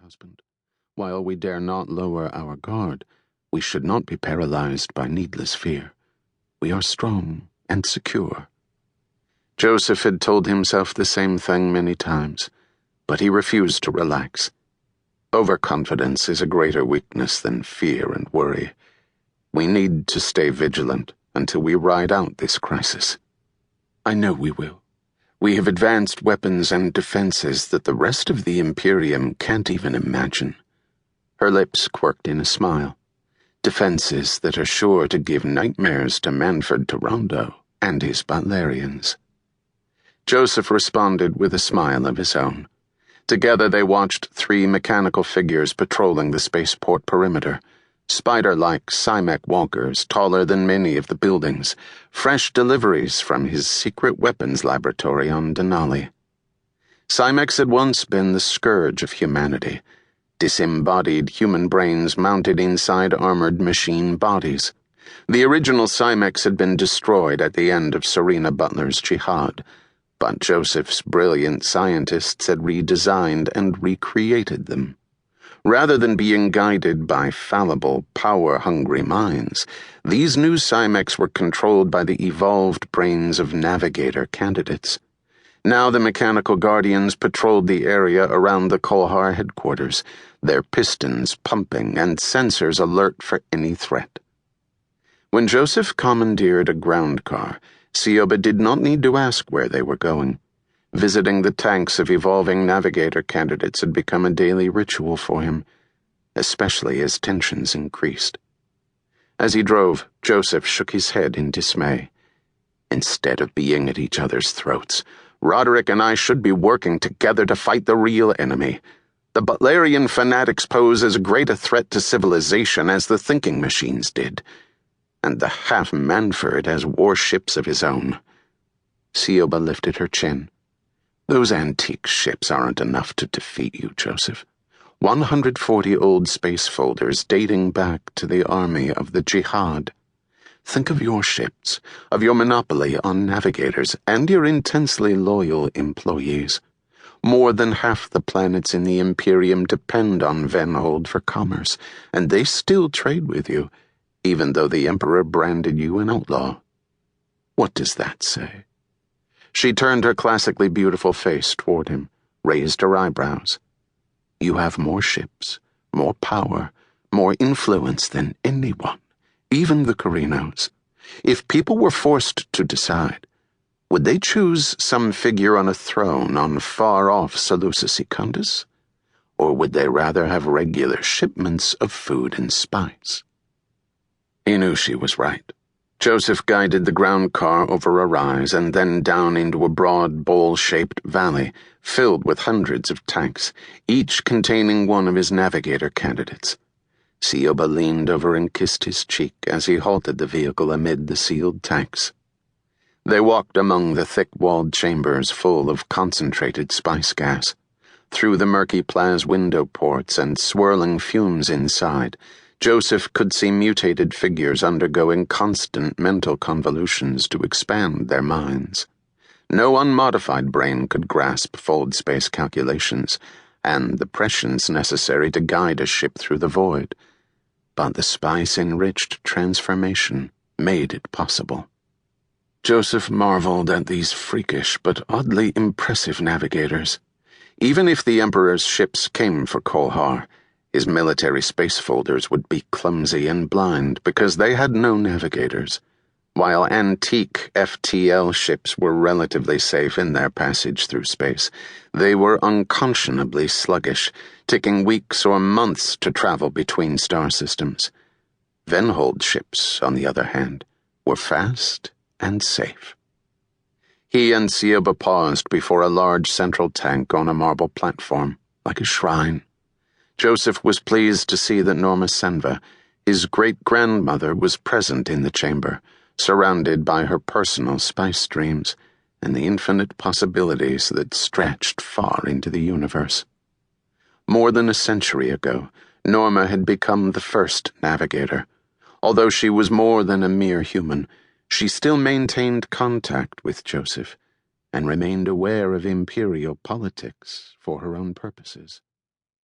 husband. While we dare not lower our guard, we should not be paralyzed by needless fear. We are strong and secure. Joseph had told himself the same thing many times, but he refused to relax. Overconfidence is a greater weakness than fear and worry. We need to stay vigilant until we ride out this crisis. I know we will. We have advanced weapons and defenses that the rest of the Imperium can't even imagine. Her lips quirked in a smile. Defenses that are sure to give nightmares to Manford Torondo and his Butlerians. Joseph responded with a smile of his own. Together they watched 3 mechanical figures patrolling the spaceport perimeter, spider-like Climactic walkers taller than many of the buildings, fresh deliveries from his secret weapons laboratory on Denali. Climactics had once been the scourge of humanity, disembodied human brains mounted inside armored machine bodies. The original Climactics had been destroyed at the end of Serena Butler's jihad, but Joseph's brilliant scientists had redesigned and recreated them. Rather than being guided by fallible, power-hungry minds, these new Climactics were controlled by the evolved brains of navigator candidates. Now the mechanical guardians patrolled the area around the Kolhar headquarters, their pistons pumping and sensors alert for any threat. When Joseph commandeered a ground car, Sioba did not need to ask where they were going. Visiting the tanks of evolving navigator candidates had become a daily ritual for him, especially as tensions increased. As he drove, Joseph shook his head in dismay. Instead of being at each other's throats, Roderick and I should be working together to fight the real enemy. The Butlerian fanatics pose as great a threat to civilization as the thinking machines did, and the half Manford has warships of his own. Sioba lifted her chin. Those antique ships aren't enough to defeat you, Joseph. 140 old space folders dating back to the army of the Jihad. Think of your ships, of your monopoly on navigators, and your intensely loyal employees. More than half the planets in the Imperium depend on Venport for commerce, and they still trade with you, even though the Emperor branded you an outlaw. What does that say? She turned her classically beautiful face toward him, raised her eyebrows. You have more ships, more power, more influence than anyone, even the Corrinos. If people were forced to decide, would they choose some figure on a throne on far-off Seleucia Secundus? Or would they rather have regular shipments of food and spice? He knew she was right. Joseph guided the ground car over a rise and then down into a broad, bowl-shaped valley filled with hundreds of tanks, each containing one of his navigator candidates. Sioba leaned over and kissed his cheek as he halted the vehicle amid the sealed tanks. They walked among the thick-walled chambers full of concentrated spice gas, through the murky Plaz window ports and swirling fumes inside. Joseph could see mutated figures undergoing constant mental convolutions to expand their minds. No unmodified brain could grasp fold space calculations and the prescience necessary to guide a ship through the void, but the spice-enriched transformation made it possible. Joseph marveled at these freakish but oddly impressive navigators. Even if the Emperor's ships came for Kolhar, his military space folders would be clumsy and blind because they had no navigators, while antique FTL ships were relatively safe in their passage through space. They were unconscionably sluggish, taking weeks or months to travel between star systems. Venport ships, on the other hand, were fast and safe. He and Sioba paused before a large central tank on a marble platform, like a shrine. Joseph was pleased to see that Norma Senva, his great-grandmother, was present in the chamber, surrounded by her personal spice streams and the infinite possibilities that stretched far into the universe. More than a century ago, Norma had become the first navigator. Although she was more than a mere human, she still maintained contact with Joseph and remained aware of imperial politics for her own purposes.